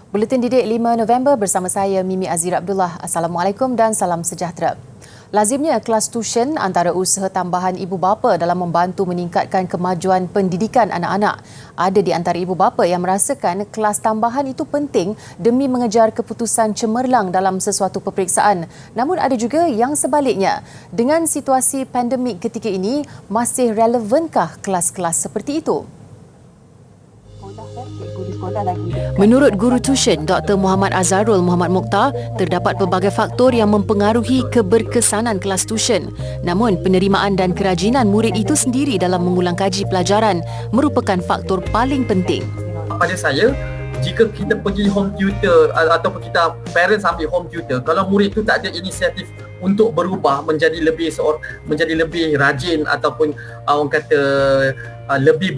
Buletin Didik 5 November bersama saya Mimi Azir Abdullah. Assalamualaikum dan salam sejahtera. Lazimnya kelas tuition antara usaha tambahan ibu bapa dalam membantu meningkatkan kemajuan pendidikan anak-anak. Ada di antara ibu bapa yang merasakan kelas tambahan itu penting demi mengejar keputusan cemerlang dalam sesuatu peperiksaan. Namun ada juga yang sebaliknya. Dengan situasi pandemik ketika ini, masih relevankah kelas-kelas seperti itu? Menurut guru tuition Dr. Muhammad Azharul Muhammad Mokhtar, terdapat pelbagai faktor yang mempengaruhi keberkesanan kelas tuition. Namun, penerimaan dan kerajinan murid itu sendiri dalam mengulang kaji pelajaran merupakan faktor paling penting. Pada saya, jika kita pergi home tutor ataupun kita parents ambil home tutor, kalau murid itu tak ada inisiatif untuk berubah menjadi lebih rajin ataupun orang kata lebih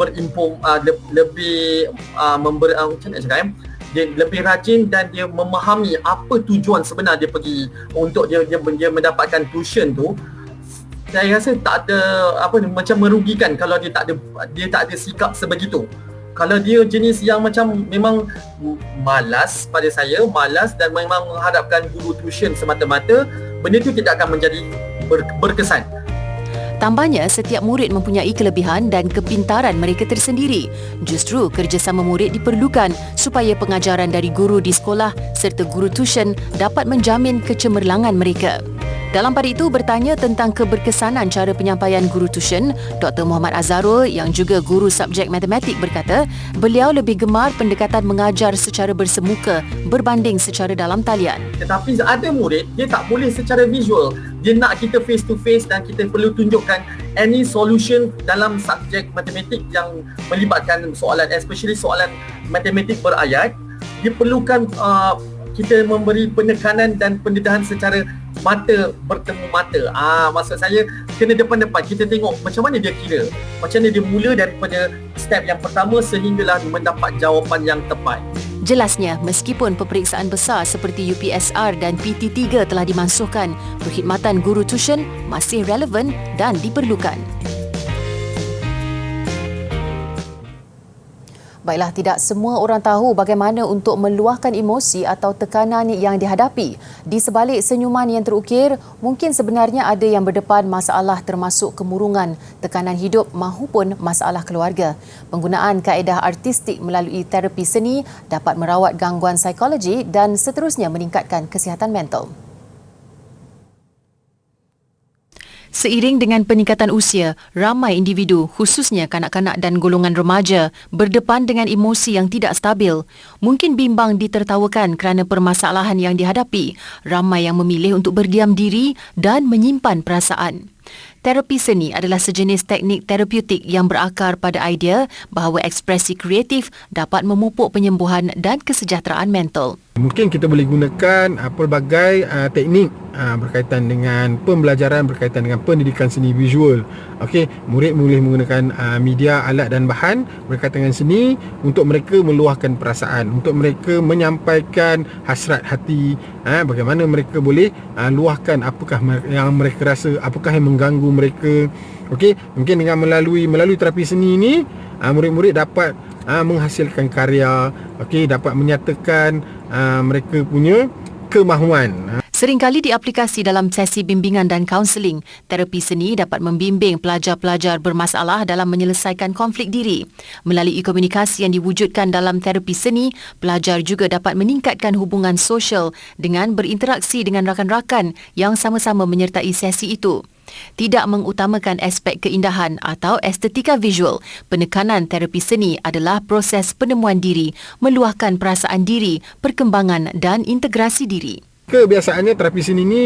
dia lebih rajin dan dia memahami apa tujuan sebenar dia pergi untuk dia mendapatkan tuition tu, saya rasa tak ada macam merugikan kalau dia tak ada sikap sebegitu. Kalau dia jenis yang macam memang malas dan memang mengharapkan guru tuition semata-mata, benda itu tidak akan menjadi berkesan. Tambahnya, setiap murid mempunyai kelebihan dan kepintaran mereka tersendiri. Justru kerjasama murid diperlukan supaya pengajaran dari guru di sekolah serta guru tuition dapat menjamin kecemerlangan mereka. Dalam pada itu, bertanya tentang keberkesanan cara penyampaian guru tuition, Dr. Muhammad Azharul yang juga guru subjek matematik berkata, beliau lebih gemar pendekatan mengajar secara bersemuka berbanding secara dalam talian. Tetapi ada murid, dia tak boleh secara visual. Dia nak kita face to face dan kita perlu tunjukkan any solution dalam subjek matematik yang melibatkan soalan, especially soalan matematik berayat. Dia perlukan kita memberi penekanan dan pendedahan secara mata bertemu mata. Maksud saya kena depan-depan, kita tengok macam mana dia kira, macam mana dia mula daripada step yang pertama sehinggalah mendapat jawapan yang tepat. Jelasnya, meskipun peperiksaan besar seperti UPSR dan PT3 telah dimansuhkan, perkhidmatan guru tuition masih relevan dan diperlukan. Baiklah, tidak semua orang tahu bagaimana untuk meluahkan emosi atau tekanan yang dihadapi. Di sebalik senyuman yang terukir, mungkin sebenarnya ada yang berdepan masalah termasuk kemurungan, tekanan hidup mahupun masalah keluarga. Penggunaan kaedah artistik melalui terapi seni dapat merawat gangguan psikologi dan seterusnya meningkatkan kesihatan mental. Seiring dengan peningkatan usia, ramai individu, khususnya kanak-kanak dan golongan remaja, berdepan dengan emosi yang tidak stabil. Mungkin bimbang ditertawakan kerana permasalahan yang dihadapi. Ramai yang memilih untuk berdiam diri dan menyimpan perasaan. Terapi seni adalah sejenis teknik terapeutik yang berakar pada idea bahawa ekspresi kreatif dapat memupuk penyembuhan dan kesejahteraan mental. Mungkin kita boleh gunakan pelbagai teknik berkaitan dengan pembelajaran, berkaitan dengan pendidikan seni visual. Okey, murid boleh menggunakan media, alat dan bahan berkaitan dengan seni untuk mereka meluahkan perasaan, untuk mereka menyampaikan hasrat hati, bagaimana mereka boleh luahkan apakah yang mereka rasa, apakah yang mengganggu mereka. Okey, mungkin dengan melalui terapi seni ini, murid-murid dapat menghasilkan karya, okey, dapat menyatakan mereka punya kemahuan. Seringkali diaplikasi dalam sesi bimbingan dan kaunseling, terapi seni dapat membimbing pelajar-pelajar bermasalah dalam menyelesaikan konflik diri. Melalui komunikasi yang diwujudkan dalam terapi seni, pelajar juga dapat meningkatkan hubungan sosial dengan berinteraksi dengan rakan-rakan yang sama-sama menyertai sesi itu. Tidak mengutamakan aspek keindahan atau estetika visual, penekanan terapi seni adalah proses penemuan diri, meluahkan perasaan diri, perkembangan dan integrasi diri. Kebiasaannya terapi seni ini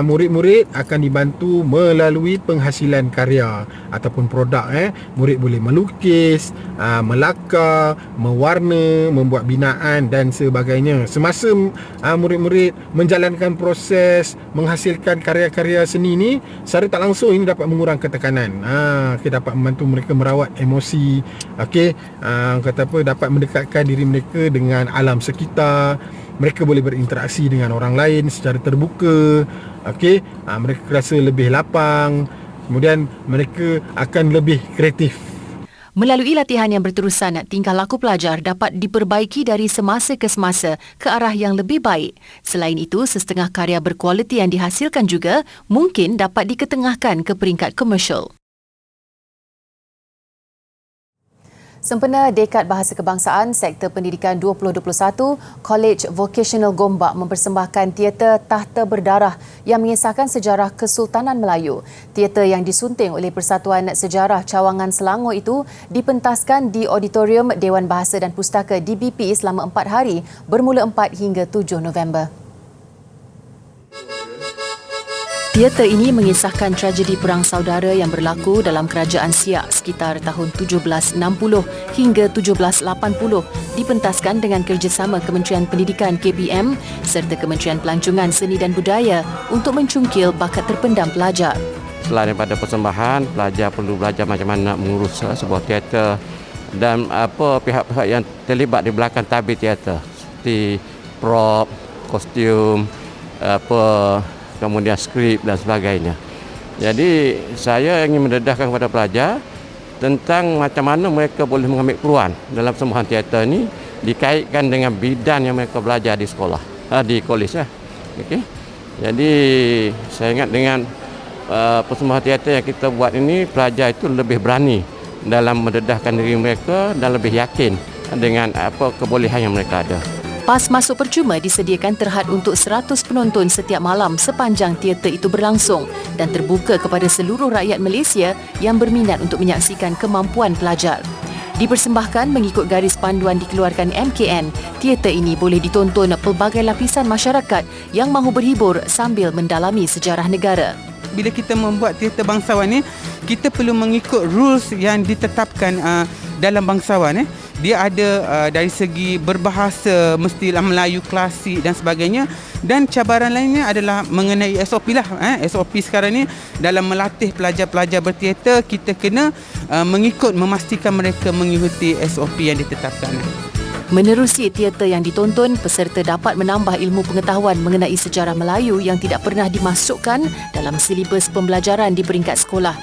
murid-murid akan dibantu melalui penghasilan karya ataupun produk. Murid boleh melukis, melakar, mewarna, membuat binaan dan sebagainya. Semasa murid-murid menjalankan proses menghasilkan karya-karya seni ini, secara tak langsung ini dapat mengurangkan tekanan. Dapat membantu mereka merawat emosi. Dapat mendekatkan diri mereka dengan alam sekitar. Mereka boleh berinteraksi dengan orang lain secara terbuka. Mereka rasa lebih lapang. Kemudian mereka akan lebih kreatif. Melalui latihan yang berterusan, tingkah laku pelajar dapat diperbaiki dari semasa ke semasa ke arah yang lebih baik. Selain itu, setengah karya berkualiti yang dihasilkan juga mungkin dapat diketengahkan ke peringkat komersial. Sempena Dekad Bahasa Kebangsaan Sektor Pendidikan 2021, College Vocational Gombak mempersembahkan teater Tahta Berdarah yang mengisahkan sejarah Kesultanan Melayu. Teater yang disunting oleh Persatuan Sejarah Cawangan Selangor itu dipentaskan di Auditorium Dewan Bahasa dan Pustaka DBP selama 4 hari bermula 4 hingga 7 November. Teater ini mengisahkan tragedi Perang Saudara yang berlaku dalam Kerajaan Siak sekitar tahun 1760 hingga 1780, dipentaskan dengan kerjasama Kementerian Pendidikan KPM serta Kementerian Pelancongan Seni dan Budaya untuk mencungkil bakat terpendam pelajar. Selain daripada persembahan, pelajar perlu belajar macam mana nak mengurus sebuah teater dan apa pihak-pihak yang terlibat di belakang tabir teater seperti prop, kostum, kemudian skrip dan sebagainya. Jadi saya ingin mendedahkan kepada pelajar tentang macam mana mereka boleh mengambil peluang dalam persembahan teater ini dikaitkan dengan bidang yang mereka belajar di sekolah, di kolej. Okey. Jadi saya ingat dengan persembahan teater yang kita buat ini, pelajar itu lebih berani dalam mendedahkan diri mereka dan lebih yakin dengan apa kebolehan yang mereka ada. Pas masuk percuma disediakan terhad untuk 100 penonton setiap malam sepanjang teater itu berlangsung dan terbuka kepada seluruh rakyat Malaysia yang berminat untuk menyaksikan kemampuan pelajar. Dipersembahkan mengikut garis panduan dikeluarkan MKN, teater ini boleh ditonton pelbagai lapisan masyarakat yang mahu berhibur sambil mendalami sejarah negara. Bila kita membuat teater bangsawan ni, kita perlu mengikut rules yang ditetapkan dalam bangsawan. Dia ada dari segi berbahasa mestilah Melayu klasik dan sebagainya, dan cabaran lainnya adalah mengenai SOP lah. SOP sekarang ni dalam melatih pelajar-pelajar berteater, kita kena memastikan mereka mengikuti SOP yang ditetapkan. Menerusi teater yang ditonton, peserta dapat menambah ilmu pengetahuan mengenai sejarah Melayu yang tidak pernah dimasukkan dalam silibus pembelajaran di peringkat sekolah.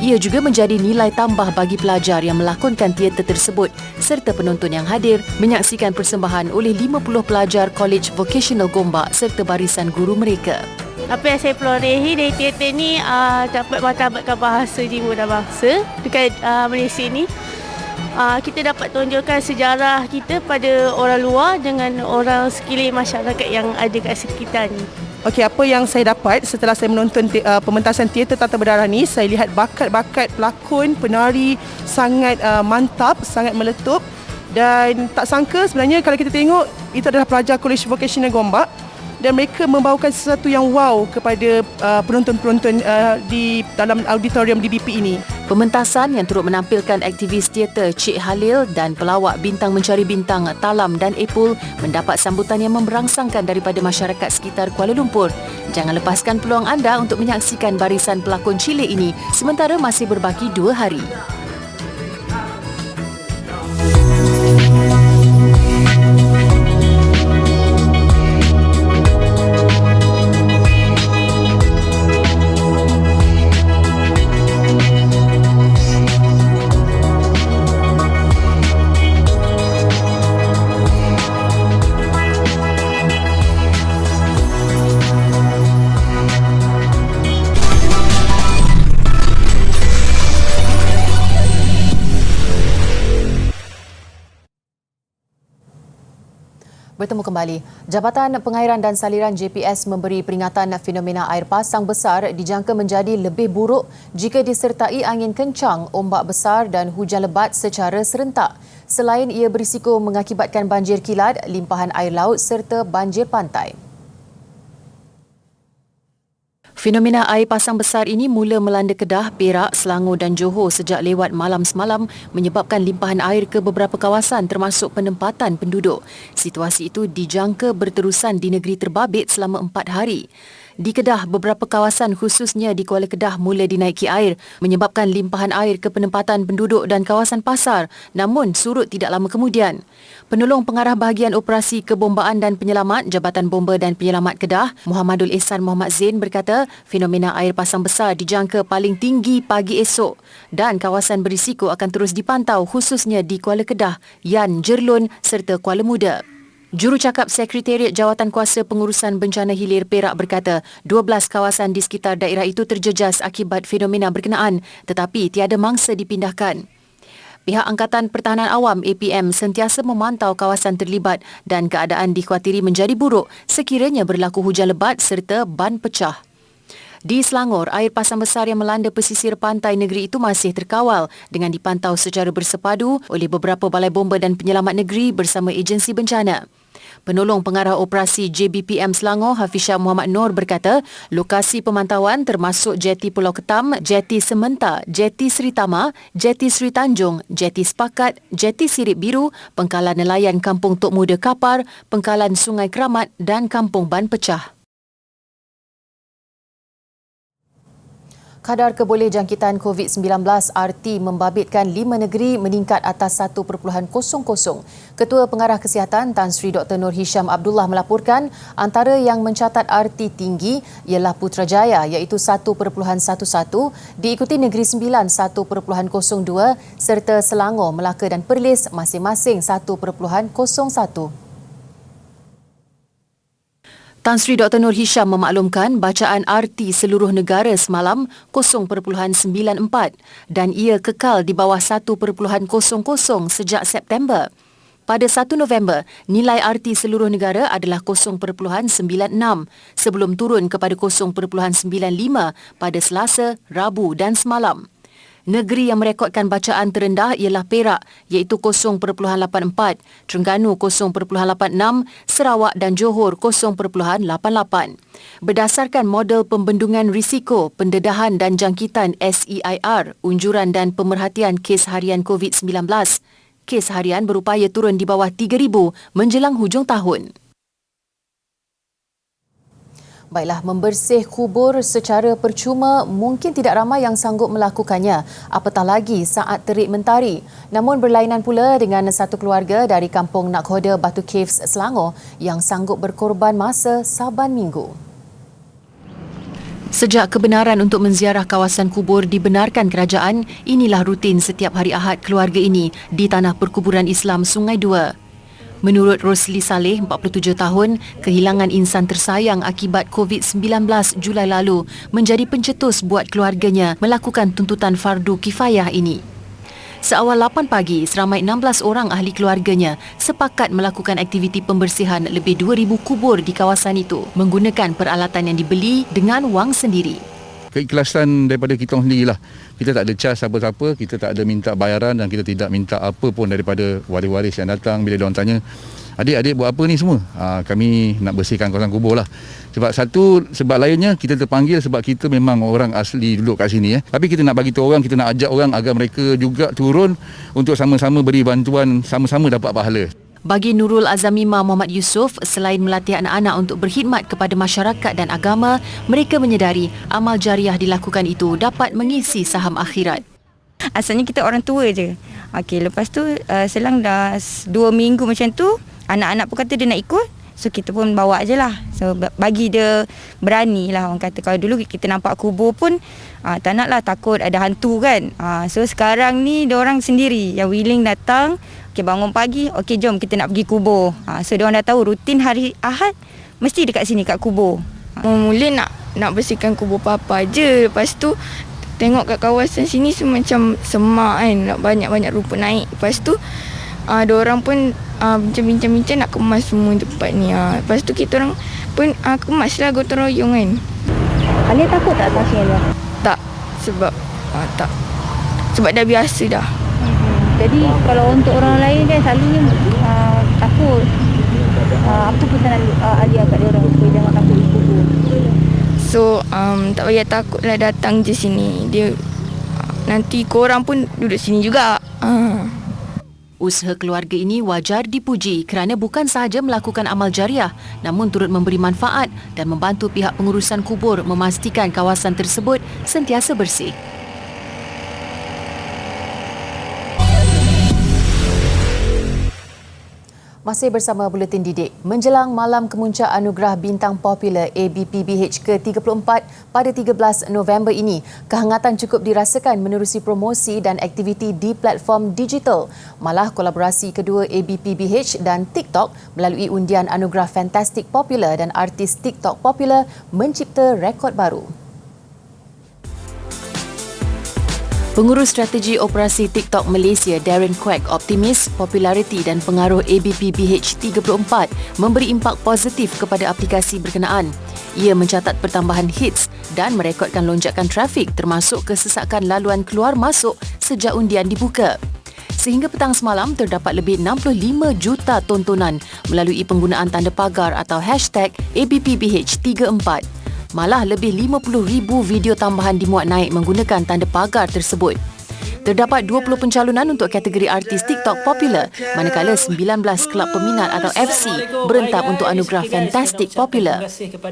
Ia juga menjadi nilai tambah bagi pelajar yang melakonkan teater tersebut serta penonton yang hadir menyaksikan persembahan oleh 50 pelajar College Vocational Gombak serta barisan guru mereka. Apa yang saya perolehi dari teater ni dapat martabatkan bahasa jiwa dan bangsa dekat Malaysia ni. Kita dapat tunjukkan sejarah kita pada orang luar dengan orang sekeliling masyarakat yang ada kat sekitar ni. Okey, apa yang saya dapat setelah saya menonton pementasan teater Tahta Berdarah ni, saya lihat bakat-bakat pelakon, penari sangat mantap, sangat meletup, dan tak sangka sebenarnya kalau kita tengok itu adalah pelajar College Vocational Gombak dan mereka membawakan sesuatu yang wow kepada penonton-penonton di dalam auditorium DBP ini. Pementasan yang turut menampilkan aktivis teater Cik Halil dan pelawak bintang mencari bintang Talam dan Epul mendapat sambutan yang memberangsangkan daripada masyarakat sekitar Kuala Lumpur. Jangan lepaskan peluang anda untuk menyaksikan barisan pelakon cilik ini sementara masih berbaki 2 hari. Bertemu kembali. Jabatan Pengairan dan Saliran JPS memberi peringatan fenomena air pasang besar dijangka menjadi lebih buruk jika disertai angin kencang, ombak besar dan hujan lebat secara serentak. Selain ia berisiko mengakibatkan banjir kilat, limpahan air laut serta banjir pantai. Fenomena air pasang besar ini mula melanda Kedah, Perak, Selangor dan Johor sejak lewat malam semalam menyebabkan limpahan air ke beberapa kawasan termasuk penempatan penduduk. Situasi itu dijangka berterusan di negeri terbabit selama 4 hari. Di Kedah, beberapa kawasan khususnya di Kuala Kedah mula dinaiki air menyebabkan limpahan air ke penempatan penduduk dan kawasan pasar, namun surut tidak lama kemudian. Penolong Pengarah Bahagian Operasi Kebombaan dan Penyelamat Jabatan Bomba dan Penyelamat Kedah, Muhammadul Ihsan Muhammad Zain berkata, fenomena air pasang besar dijangka paling tinggi pagi esok dan kawasan berisiko akan terus dipantau khususnya di Kuala Kedah, Yan, Jerlun serta Kuala Muda. Jurucakap Sekretariat Jawatan Kuasa Pengurusan Bencana Hilir Perak berkata 12 kawasan di sekitar daerah itu terjejas akibat fenomena berkenaan tetapi tiada mangsa dipindahkan. Pihak Angkatan Pertahanan Awam APM sentiasa memantau kawasan terlibat dan keadaan dikhawatiri menjadi buruk sekiranya berlaku hujan lebat serta ban pecah. Di Selangor, air pasang besar yang melanda pesisir pantai negeri itu masih terkawal dengan dipantau secara bersepadu oleh beberapa balai bomba dan penyelamat negeri bersama agensi bencana. Penolong Pengarah Operasi JBPM Selangor, Hafizah Muhammad Noor berkata, lokasi pemantauan termasuk Jeti Pulau Ketam, Jeti Sementa, Jeti Seri Tama, Jeti Seri Tanjung, Jeti Sepakat, Jeti Sirip Biru, Pengkalan Nelayan Kampung Tok Muda Kapar, Pengkalan Sungai Keramat dan Kampung Ban Pecah. Kadar keboleh jangkitan COVID-19 RT membabitkan 5 negeri meningkat atas 1.00. Ketua Pengarah Kesihatan Tan Sri Dr. Nur Hisham Abdullah melaporkan antara yang mencatat RT tinggi ialah Putrajaya iaitu 1.11, diikuti Negeri Sembilan 1.02 serta Selangor, Melaka dan Perlis masing-masing 1.01. Tan Sri Dr. Nur Hisham memaklumkan bacaan RT seluruh negara semalam 0.94 dan ia kekal di bawah 1.00 sejak September. Pada 1 November, nilai RT seluruh negara adalah 0.96 sebelum turun kepada 0.95 pada Selasa, Rabu dan semalam. Negeri yang merekodkan bacaan terendah ialah Perak iaitu 0.84, Terengganu 0.86, Sarawak dan Johor 0.88. Berdasarkan model pembendungan risiko, pendedahan dan jangkitan SEIR, unjuran dan pemerhatian kes harian COVID-19, kes harian berupaya turun di bawah 3,000 menjelang hujung tahun. Baiklah, membersih kubur secara percuma mungkin tidak ramai yang sanggup melakukannya, apatah lagi saat terik mentari. Namun berlainan pula dengan satu keluarga dari kampung Nakhoda Batu Caves, Selangor yang sanggup berkorban masa saban minggu. Sejak kebenaran untuk menziarah kawasan kubur dibenarkan kerajaan, inilah rutin setiap hari Ahad keluarga ini di Tanah Perkuburan Islam Sungai Dua. Menurut Rosli Saleh, 47 tahun, kehilangan insan tersayang akibat COVID-19 Julai lalu menjadi pencetus buat keluarganya melakukan tuntutan fardu kifayah ini. Seawal 8 pagi, seramai 16 orang ahli keluarganya sepakat melakukan aktiviti pembersihan lebih 2,000 kubur di kawasan itu menggunakan peralatan yang dibeli dengan wang sendiri. Keikhlasan daripada kita sendirilah. Kita tak ada cas apa-apa, kita tak ada minta bayaran dan kita tidak minta apa pun daripada waris-waris yang datang bila diorang tanya, adik-adik buat apa ni semua? Kami nak bersihkan kawasan kubur lah. Sebab lainnya kita terpanggil sebab kita memang orang asli duduk kat sini. Tapi kita nak bagi tahu orang, kita nak ajak orang agar mereka juga turun untuk sama-sama beri bantuan, sama-sama dapat pahala. Bagi Nurul Azamima Muhammad Yusof, selain melatih anak-anak untuk berkhidmat kepada masyarakat dan agama, mereka menyedari amal jariah dilakukan itu dapat mengisi saham akhirat. Asalnya kita orang tua je. Okey, lepas tu selang dah 2 minggu macam tu, anak-anak pun kata dia nak ikut. So kita pun bawa je lah. So bagi dia berani lah orang kata. Kalau dulu kita nampak kubur pun tak nak lah, takut ada hantu kan. So sekarang ni diorang sendiri yang willing datang. Okay, bangun pagi, okay jom kita nak pergi kubur. So diorang dah tahu rutin hari Ahad mesti dekat sini kat kubur. Mula nak bersihkan kubur papa je. Lepas tu tengok kat kawasan sini semua macam semak kan, banyak-banyak rumput naik. Lepas tu diorang pun bincang-bincang nak kemas semua tempat ni. Lepas tu kita orang pun kemas lah gotong royong kan. Alia takut tak atas ni? Tak, sebab tak. Sebab dah biasa dah. Jadi kalau untuk orang lain kan selalunya takut. Apa pesanan Alia kat diorang supaya jangan takut di kubur? So tak payah takut lah, datang je sini. Dia nanti korang pun duduk sini juga. Usaha keluarga ini wajar dipuji kerana bukan sahaja melakukan amal jariah namun turut memberi manfaat dan membantu pihak pengurusan kubur memastikan kawasan tersebut sentiasa bersih. Masih bersama Buletin Didik. Menjelang malam kemuncak anugerah bintang popular ABPBH ke-34 pada 13 November ini, kehangatan cukup dirasakan menerusi promosi dan aktiviti di platform digital. Malah kolaborasi kedua ABPBH dan TikTok melalui undian anugerah Fantastic Popular dan artis TikTok popular mencipta rekod baru. Pengurus Strategi Operasi TikTok Malaysia Darren Quek optimis populariti dan pengaruh ABPBH 34 memberi impak positif kepada aplikasi berkenaan. Ia mencatat pertambahan hits dan merekodkan lonjakan trafik termasuk kesesakan laluan keluar masuk sejak undian dibuka. Sehingga petang semalam terdapat lebih 65 juta tontonan melalui penggunaan tanda pagar atau hashtag ABPBH34. Malah lebih 50,000 video tambahan dimuat naik menggunakan tanda pagar tersebut. Terdapat 20 pencalonan untuk kategori artis TikTok popular, manakala 19 kelab peminat atau FC berentap untuk anugerah Fantastic Popular.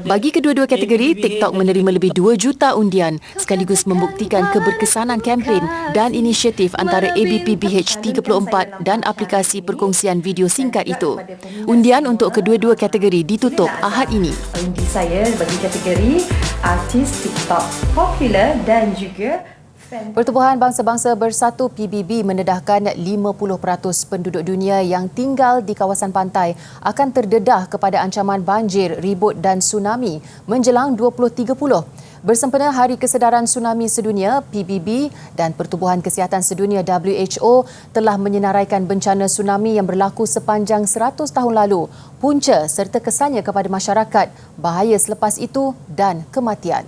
Bagi kedua-dua kategori, TikTok menerima lebih 2 juta undian sekaligus membuktikan keberkesanan kempen dan inisiatif antara ABPBH 34 dan aplikasi perkongsian video singkat itu. Undian untuk kedua-dua kategori ditutup Ahad ini. Undi saya bagi kategori artis TikTok popular dan juga Pertubuhan Bangsa-Bangsa Bersatu PBB mendedahkan 50% penduduk dunia yang tinggal di kawasan pantai akan terdedah kepada ancaman banjir, ribut dan tsunami menjelang 2030. Bersempena Hari Kesedaran Tsunami Sedunia, PBB dan Pertubuhan Kesihatan Sedunia WHO telah menyenaraikan bencana tsunami yang berlaku sepanjang 100 tahun lalu, punca serta kesannya kepada masyarakat, bahaya selepas itu dan kematian.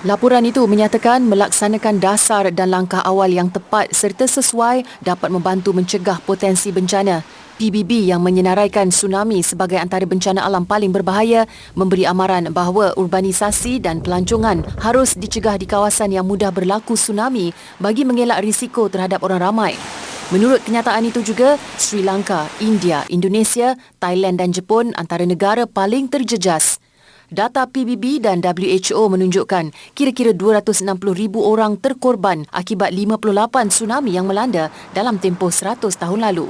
Laporan itu menyatakan melaksanakan dasar dan langkah awal yang tepat serta sesuai dapat membantu mencegah potensi bencana. PBB yang menyenaraikan tsunami sebagai antara bencana alam paling berbahaya memberi amaran bahawa urbanisasi dan pelancongan harus dicegah di kawasan yang mudah berlaku tsunami bagi mengelak risiko terhadap orang ramai. Menurut kenyataan itu juga, Sri Lanka, India, Indonesia, Thailand dan Jepun antara negara paling terjejas. Data PBB dan WHO menunjukkan kira-kira 260,000 orang terkorban akibat 58 tsunami yang melanda dalam tempoh 100 tahun lalu.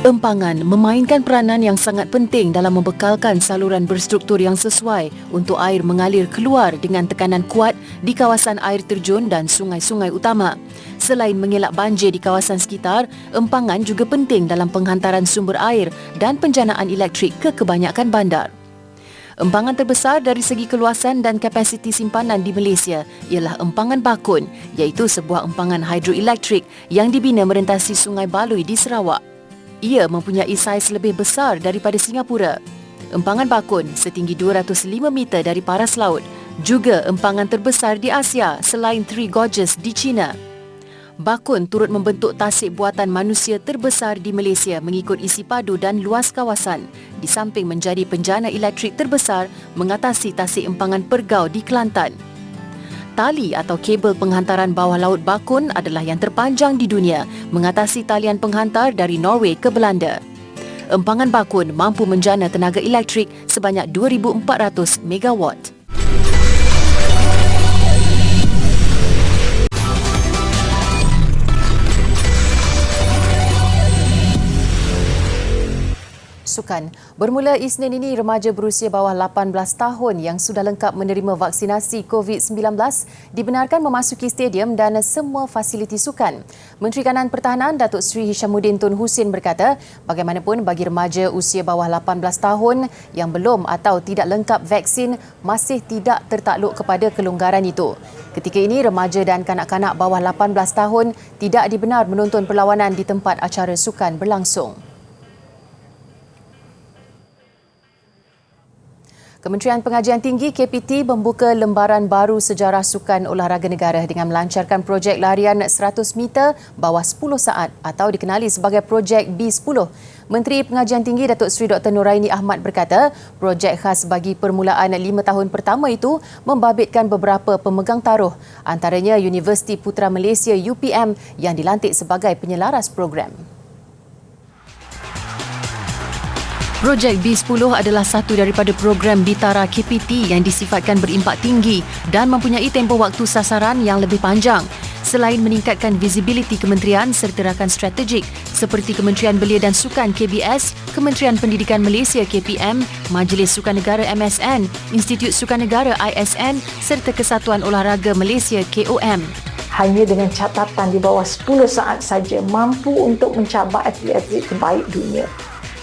Empangan memainkan peranan yang sangat penting dalam membekalkan saluran berstruktur yang sesuai untuk air mengalir keluar dengan tekanan kuat di kawasan air terjun dan sungai-sungai utama. Selain mengelak banjir di kawasan sekitar, empangan juga penting dalam penghantaran sumber air dan penjanaan elektrik ke kebanyakan bandar. Empangan terbesar dari segi keluasan dan kapasiti simpanan di Malaysia ialah Empangan Bakun, iaitu sebuah empangan hidroelektrik yang dibina merentasi Sungai Baloi di Sarawak. Ia mempunyai saiz lebih besar daripada Singapura. Empangan Bakun setinggi 205 meter dari paras laut, juga empangan terbesar di Asia selain Three Gorges di China. Bakun turut membentuk tasik buatan manusia terbesar di Malaysia mengikut isi padu dan luas kawasan, di samping menjadi penjana elektrik terbesar mengatasi tasik empangan Pergau di Kelantan. Tali atau kabel penghantaran bawah laut Bakun adalah yang terpanjang di dunia, mengatasi talian penghantar dari Norway ke Belanda. Empangan Bakun mampu menjana tenaga elektrik sebanyak 2,400 megawatt. Sukan. Bermula Isnin ini, remaja berusia bawah 18 tahun yang sudah lengkap menerima vaksinasi COVID-19 dibenarkan memasuki stadium dan semua fasiliti sukan. Menteri Kanan Pertahanan Datuk Seri Hishamuddin Tun Hussein berkata, bagaimanapun bagi remaja usia bawah 18 tahun yang belum atau tidak lengkap vaksin masih tidak tertakluk kepada kelonggaran itu. Ketika ini, remaja dan kanak-kanak bawah 18 tahun tidak dibenar menonton perlawanan di tempat acara sukan berlangsung. Kementerian Pengajian Tinggi KPT membuka lembaran baru sejarah sukan olahraga negara dengan melancarkan projek larian 100 meter bawah 10 saat atau dikenali sebagai projek B10. Menteri Pengajian Tinggi Datuk Seri Dr. Noraini Ahmad berkata, projek khas bagi permulaan 5 tahun pertama itu membabitkan beberapa pemegang taruh, antaranya Universiti Putra Malaysia UPM yang dilantik sebagai penyelaras program. Projek B10 adalah satu daripada program Bitara KPT yang disifatkan berimpak tinggi dan mempunyai tempoh waktu sasaran yang lebih panjang. Selain meningkatkan visibiliti kementerian serta rakan strategik seperti Kementerian Belia dan Sukan KBS, Kementerian Pendidikan Malaysia KPM, Majlis Sukan Negara MSN, Institut Sukan Negara ISN serta Kesatuan Olahraga Malaysia KOM. Hanya dengan catatan di bawah 10 saat saja mampu untuk mencabar atlet-atlet terbaik dunia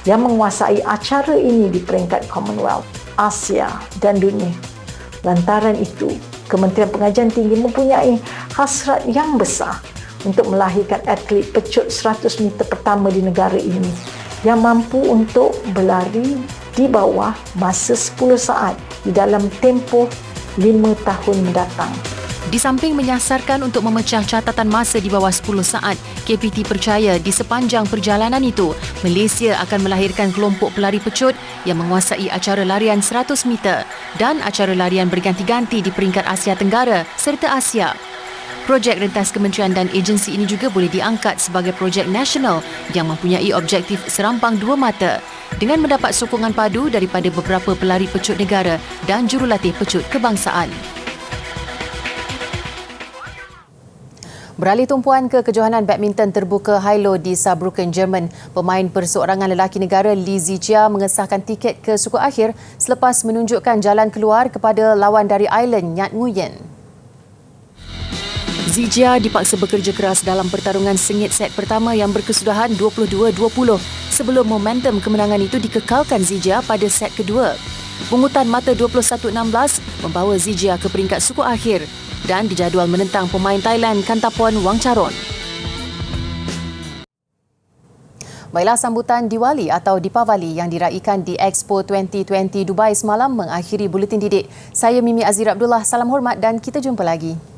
yang menguasai acara ini di peringkat Commonwealth, Asia dan dunia. Lantaran itu, Kementerian Pengajian Tinggi mempunyai hasrat yang besar untuk melahirkan atlet pecut 100 meter pertama di negara ini yang mampu untuk berlari di bawah masa 10 saat di dalam tempoh 5 tahun mendatang. Di samping menyasarkan untuk memecah catatan masa di bawah 10 saat, KPT percaya di sepanjang perjalanan itu, Malaysia akan melahirkan kelompok pelari pecut yang menguasai acara larian 100 meter dan acara larian berganti-ganti di peringkat Asia Tenggara serta Asia. Projek rentas kementerian dan agensi ini juga boleh diangkat sebagai projek nasional yang mempunyai objektif serampang dua mata dengan mendapat sokongan padu daripada beberapa pelari pecut negara dan jurulatih pecut kebangsaan. Beralih tumpuan ke kejohanan badminton terbuka High-Low di Saarbrücken, Jerman, pemain perseorangan lelaki negara Li Zijia mengesahkan tiket ke suku akhir selepas menunjukkan jalan keluar kepada lawan dari Ireland, Nyat Nguyen. Zijia dipaksa bekerja keras dalam pertarungan sengit set pertama yang berkesudahan 22-20 sebelum momentum kemenangan itu dikekalkan Zijia pada set kedua. Pungutan mata 21-16 membawa Zijia ke peringkat suku akhir dan dijadual menentang pemain Thailand Kantapon Wangcharoen. Baiklah, sambutan Diwali atau Deepavali yang diraikan di Expo 2020 Dubai semalam mengakhiri buletin didik. Saya Mimi Azira Abdullah, salam hormat dan kita jumpa lagi.